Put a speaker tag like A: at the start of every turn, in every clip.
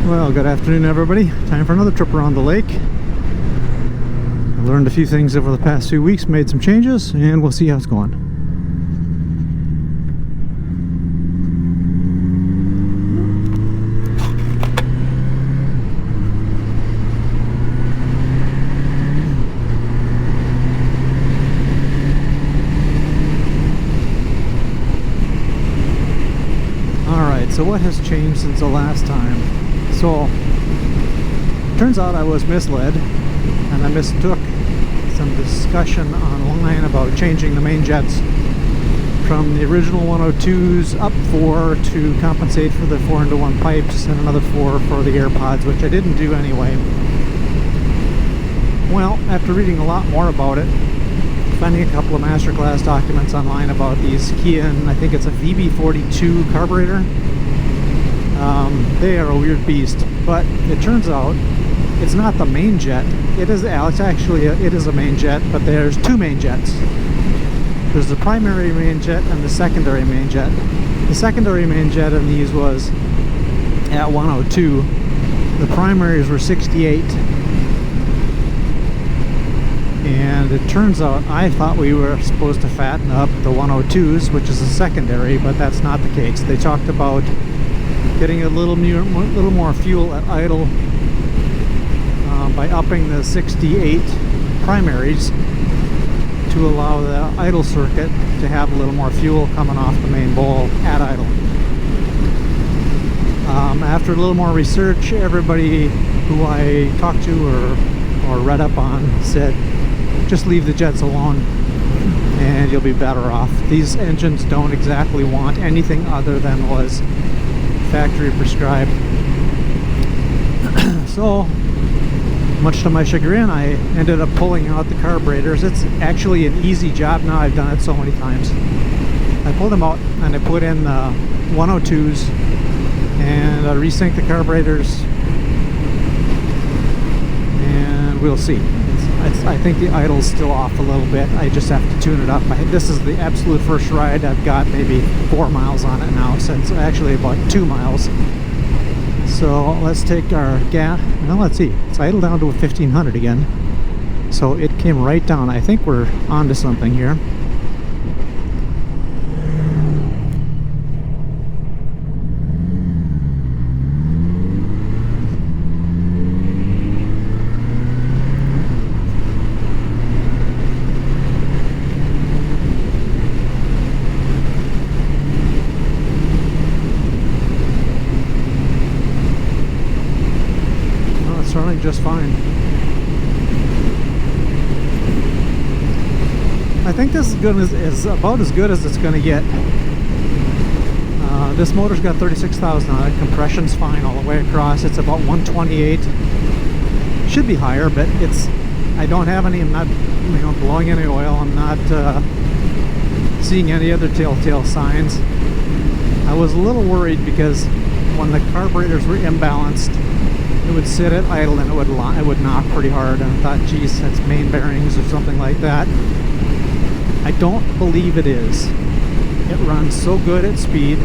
A: Well, good afternoon, everybody. Time for another trip around the lake. I learned a few things over the past few weeks, made some changes, and we'll see how it's going. Alright, so what has changed since the last time? So, turns out I was misled, and I mistook some discussion online about changing the main jets from the original 102s up 4 to compensate for the 4-into-1 pipes and another 4 for the air pods, which I didn't do anyway. Well, after reading a lot more about it, finding a couple of masterclass documents online about these Kia, and I think it's a VB42 carburetor. They are a weird beast, but it turns out it's not the main jet. It is actually it is a main jet, but there's two main jets. There's the primary main jet and the secondary main jet. The secondary main jet in these was at 102. The primaries were 68. And it turns out I thought we were supposed to fatten up the 102s, which is a secondary, but that's not the case. They talked about getting a little more fuel at idle by upping the 68 primaries to allow the idle circuit to have a little more fuel coming off the main bowl at idle. After a little more research, everybody who I talked to or read up on said, just leave the jets alone and you'll be better off. These engines don't exactly want anything other than was factory prescribed. So, much to my chagrin, I ended up pulling out the carburetors. It's actually an easy job now. I've done it so many times. I pulled them out and I put in the 102s and I resync the carburetors, and we'll see. I think the idle's still off a little bit. I just have to tune it up. This is the absolute first ride. I've got maybe 4 miles on it now, since actually about 2 miles. So let's take our gas. Well, let's see. It's idle down to 1500 again. So it came right down. I think we're onto something here. Running just fine. I think this is about as good as it's going to get. This motor's got 36,000 on it. Compression's fine all the way across. It's about 128. Should be higher, but I don't have any. I'm not, blowing any oil. I'm not seeing any other telltale signs. I was a little worried because when the carburetors were imbalanced, it would sit at idle and it would knock pretty hard, and I thought, geez, that's main bearings or something like that. I don't believe it is. It runs so good at speed.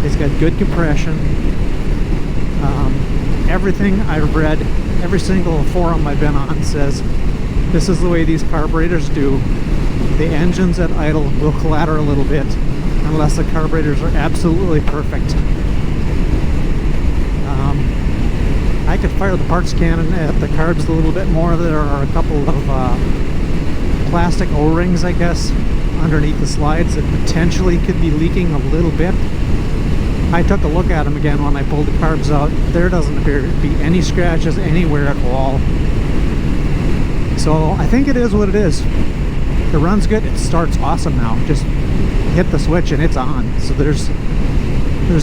A: It's got good compression. Everything I've read, every single forum I've been on says this is the way these carburetors do. The engines at idle will clatter a little bit unless the carburetors are absolutely perfect. I could fire the parts cannon at the carbs a little bit more. There are a couple of plastic O-rings, I guess, underneath the slides that potentially could be leaking a little bit. I took a look at them again when I pulled the carbs out. There doesn't appear to be any scratches anywhere at all. So I think it is what it is. It runs good. It starts awesome now. Just hit the switch and it's on. So there's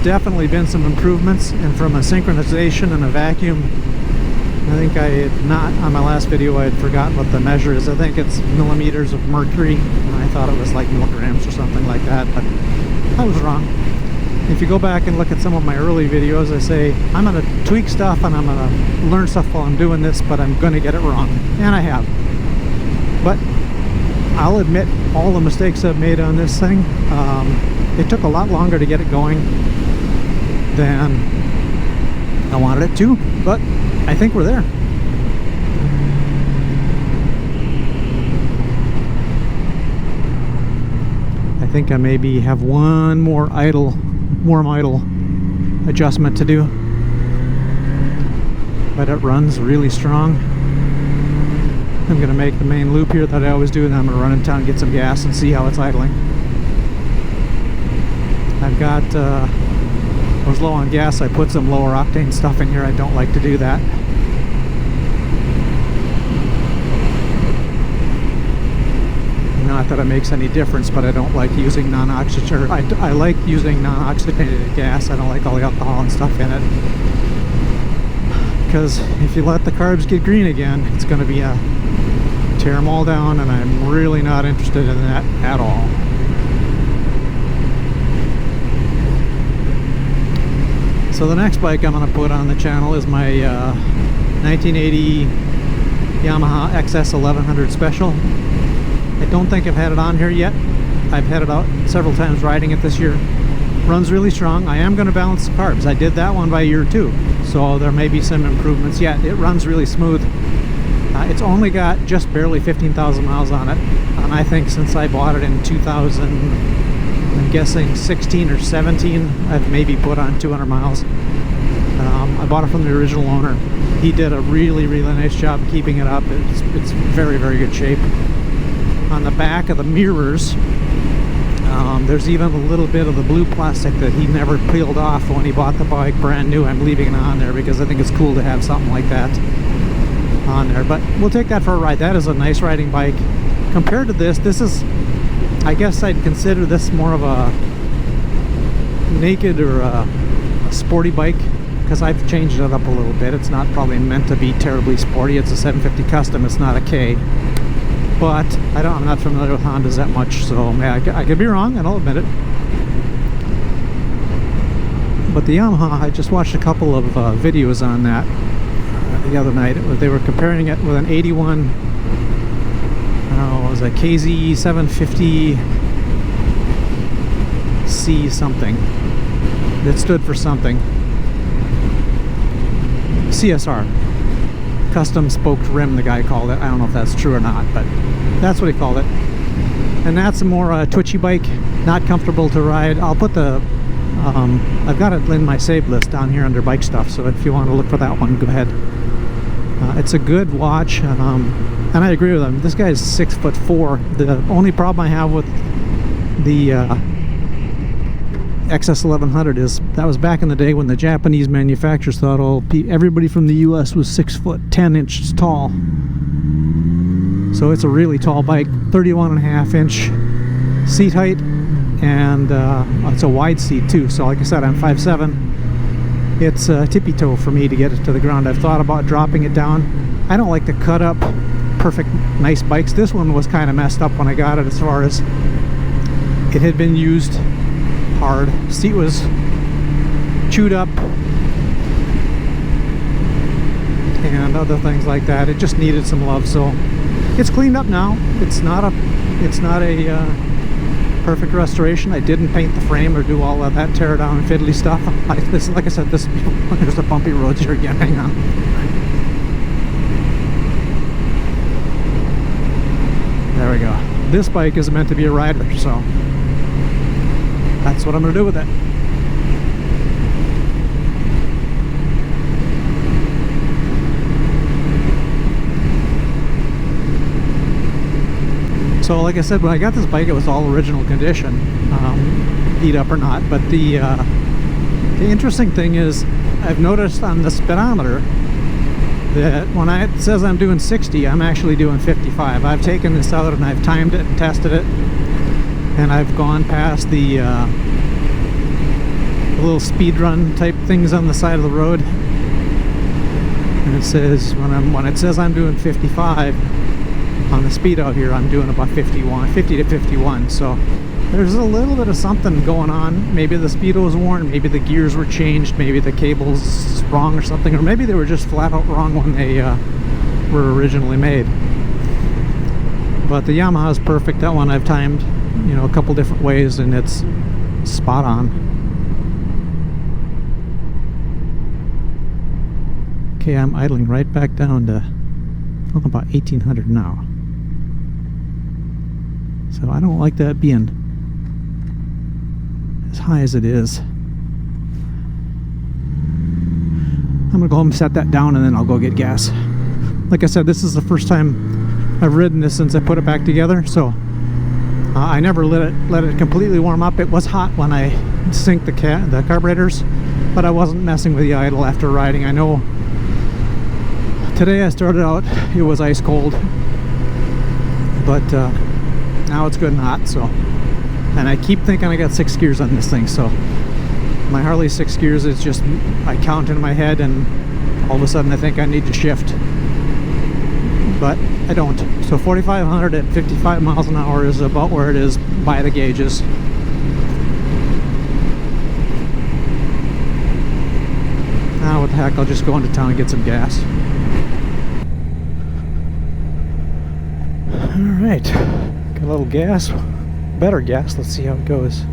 A: definitely been some improvements, and from a synchronization and a vacuum, I think I had not, on my last video, I had forgotten what the measure is. I think it's millimeters of mercury, and I thought it was like milligrams or something like that, but I was wrong. If you go back and look at some of my early videos, I say I'm going to tweak stuff and I'm going to learn stuff while I'm doing this, but I'm going to get it wrong, and I have. But I'll admit all the mistakes I've made on this thing. It took a lot longer to get it going than I wanted it to, but I think we're there. I think I maybe have one more warm idle adjustment to do, but it runs really strong. I'm going to make the main loop here that I always do, and I'm going to run in town, get some gas, and see how it's idling. I've got, I was low on gas, I put some lower octane stuff in here. I don't like to do that. Not that it makes any difference, but I don't like using non-oxygenated. I like using non-oxygenated gas. I don't like all the alcohol and stuff in it, because if you let the carbs get green again, it's going to be a tear them all down, and I'm really not interested in that at all. So the next bike I'm going to put on the channel is my 1980 Yamaha XS 1100 Special. I don't think I've had it on here yet. I've had it out several times riding it this year. Runs really strong. I am going to balance the carbs. I did that one by year 2, so there may be some improvements yet. It runs really smooth. It's only got just barely 15,000 miles on it, and I think since I bought it in 2000, I'm guessing 16 or 17, I've maybe put on 200 miles. I bought it from the original owner. He did a really, really nice job keeping it up. It's very, very good shape. On the back of the mirrors, there's even a little bit of the blue plastic that he never peeled off when he bought the bike brand new. I'm leaving it on there because I think it's cool to have something like that on there. But we'll take that for a ride. That is a nice riding bike. Compared to this is, I guess I'd consider this more of a naked or a sporty bike, because I've changed it up a little bit. It's not probably meant to be terribly sporty. It's a 750 Custom. It's not a K. But I'm not familiar with Hondas that much, so yeah, I could be wrong, and I'll admit it. But the Yamaha, I just watched a couple of videos on that the other night. They were comparing it with an 81, it was a CB750C something. That stood for something. CSR. Custom spoked rim, the guy called it. I don't know if that's true or not, but that's what he called it. And that's a more twitchy bike, not comfortable to ride. I'll put the I've got it in my save list down here under bike stuff, so if you want to look for that one, go ahead. It's a good watch, and I agree with him. This guy's 6'4". The only problem I have with the XS 1100 is that was back in the day when the Japanese manufacturers thought everybody from the US was 6'10" tall. So it's a really tall bike, 31.5-inch seat height, and it's a wide seat too. So like I said, I'm 5'7". It's tippy toe for me to get it to the ground. I've thought about dropping it down. I don't like to cut up perfect nice bikes. This one was kind of messed up when I got it, as far as it had been used hard. Seat was chewed up and other things like that. It just needed some love, so it's cleaned up now. It's not a perfect restoration. I didn't paint the frame or do all of that tear down and fiddly stuff. Like I said, there's the bumpy roads here again. Hang on. There we go. This bike is meant to be a rider, so that's what I'm going to do with it. So like I said, when I got this bike, it was all original condition, beat up or not. But the interesting thing is, I've noticed on the speedometer that when it says I'm doing 60, I'm actually doing 55. I've taken this out and I've timed it and tested it, and I've gone past the little speed run type things on the side of the road, and it says when it says I'm doing 55 on the speed out here, I'm doing about 50 to 51. So there's a little bit of something going on. Maybe the speedo was worn, maybe the gears were changed, maybe the cable's wrong or something, or maybe they were just flat out wrong when they were originally made. But the Yamaha is perfect. That one I've timed, a couple different ways, and it's spot on. Okay, I'm idling right back down to about 1800 now. So I don't like that being as high as it is. I'm gonna go home and set that down, and then I'll go get gas. Like I said, this is the first time I've ridden this since I put it back together, so I never let it completely warm up. It was hot when I synced the carburetors, but I wasn't messing with the idle after riding. I know today I started out, it was ice cold, but now it's good and hot. So, and I keep thinking I got 6 gears on this thing, so my Harley 6 gears is just, I count in my head and all of a sudden I think I need to shift, but I don't. So 4,500 at 55 miles an hour is about where it is by the gauges. Now what the heck, I'll just go into town and get some gas. Alright, got a little gas, better gas, let's see how it goes.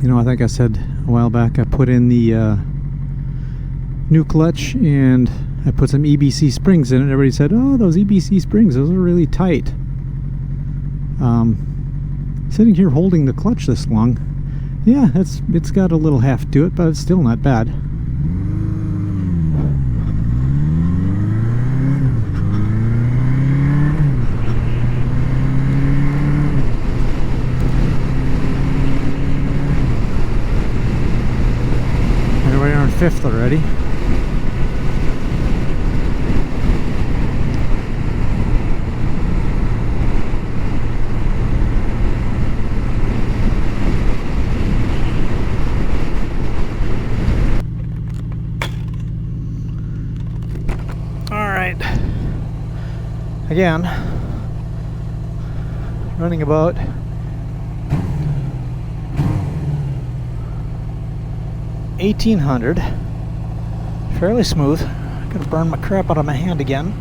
A: You know, I think I said a while back I put in the new clutch and I put some EBC springs in it. Everybody said, oh, those EBC springs, those are really tight. Sitting here holding the clutch this long, yeah, it's got a little heft to it, but it's still not bad. We're on 5th already. Alright. Again, running about 1800, fairly smooth. Gonna burn my crap out of my hand again.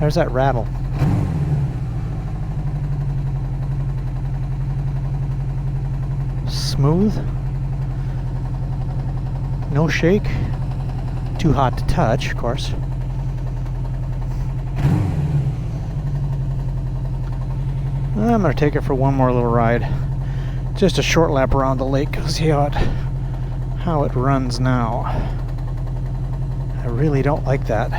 A: There's that rattle. Smooth, no shake, too hot to touch, of course. I'm going to take it for one more little ride. Just a short lap around the lake. See how it runs now. I really don't like that.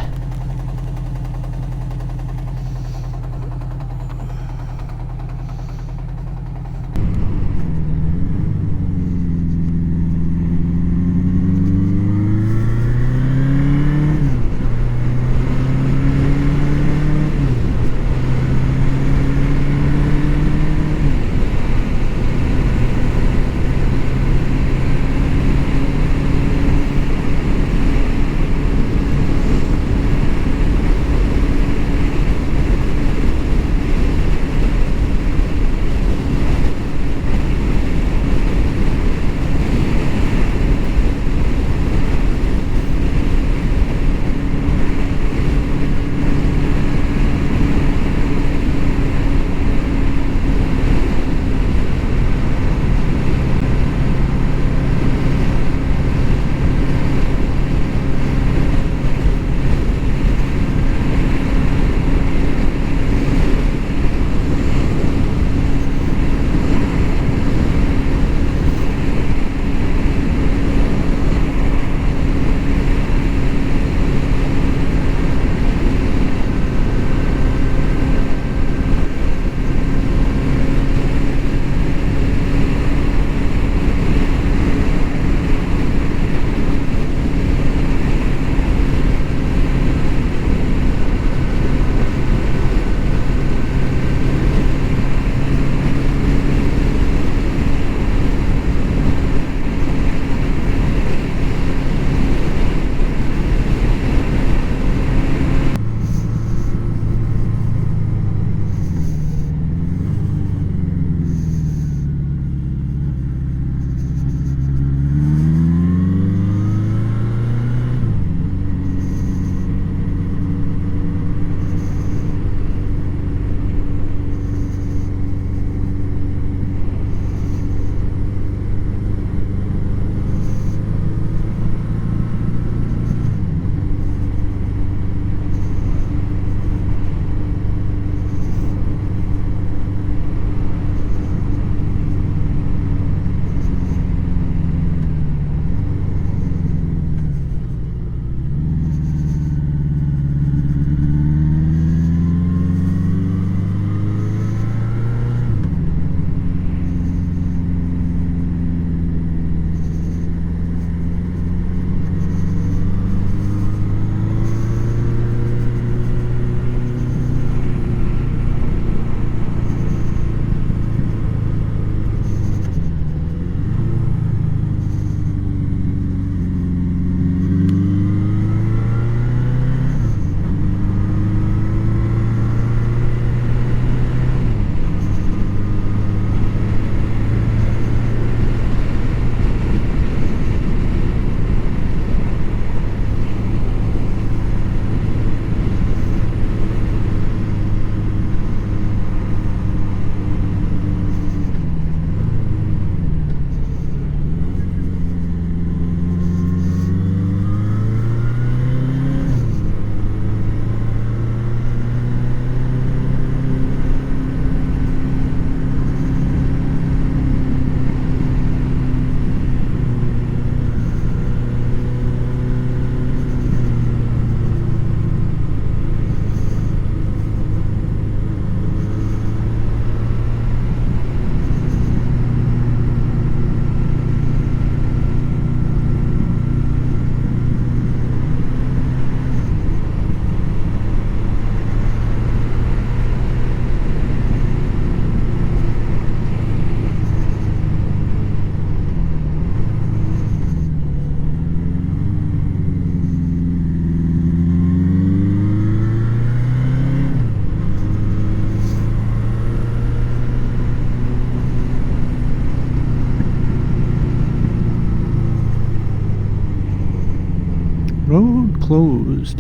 A: closed.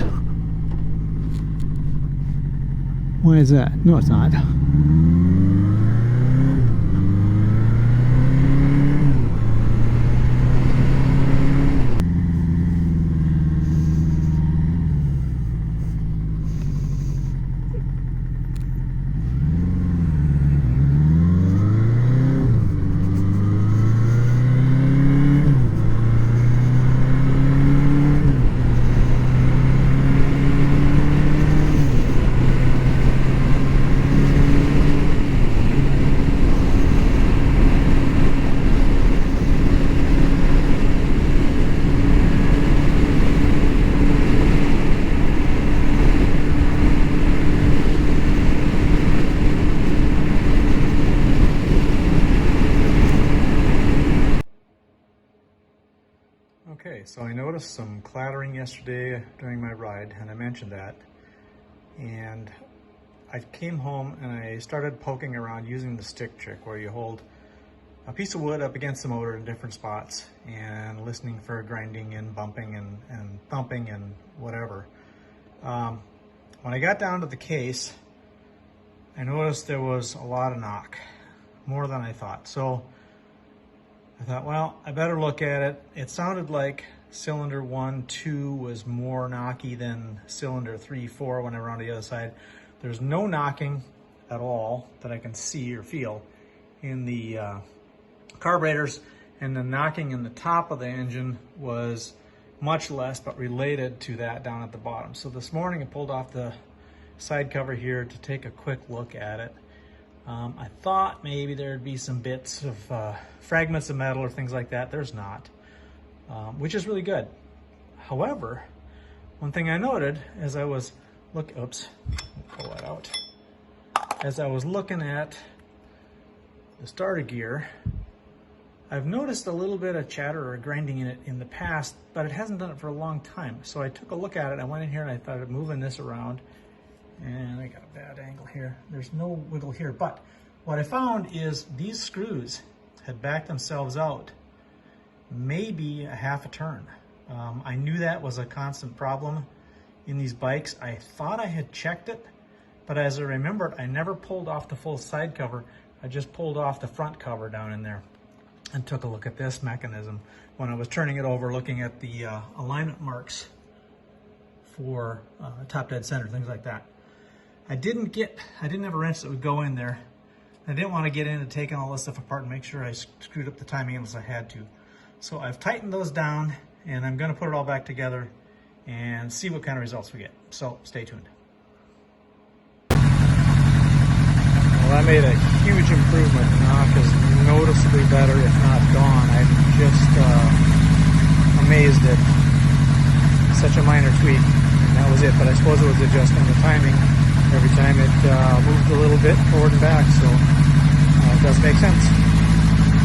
A: Why is that? No, it's not. Okay, so I noticed some clattering yesterday during my ride, and I mentioned that. And I came home and I started poking around using the stick trick, where you hold a piece of wood up against the motor in different spots and listening for grinding and bumping and thumping and whatever. When I got down to the case, I noticed there was a lot of knock, more than I thought. So I thought, well, I better look at it. It sounded like cylinder 1, 2 was more knocky than cylinder 3, 4 when I went around the other side. There's no knocking at all that I can see or feel in the carburetors, and the knocking in the top of the engine was much less, but related to that down at the bottom. So this morning I pulled off the side cover here to take a quick look at it. I thought maybe there'd be some bits of fragments of metal or things like that. There's not, which is really good. However, one thing I noted as I was pull that out. As I was looking at the starter gear, I've noticed a little bit of chatter or grinding in it in the past, but it hasn't done it for a long time. So I took a look at it. I went in here and I started moving this around. And I got a bad angle here. There's no wiggle here, but what I found is these screws had backed themselves out maybe a half a turn. I knew that was a constant problem in these bikes. I thought I had checked it, but as I remembered, I never pulled off the full side cover. I just pulled off the front cover down in there and took a look at this mechanism when I was turning it over, looking at the alignment marks for top dead center, things like that. I didn't have a wrench that would go in there. I didn't want to get into taking all this stuff apart and make sure I screwed up the timing unless I had to. So I've tightened those down, and I'm going to put it all back together and see what kind of results we get. So stay tuned. Well, that made a huge improvement. The knock is noticeably better, if not gone. I'm just amazed at such a minor tweak. And that was it, but I suppose it was adjusting the timing every time it moved a little bit forward and back, so it does make sense.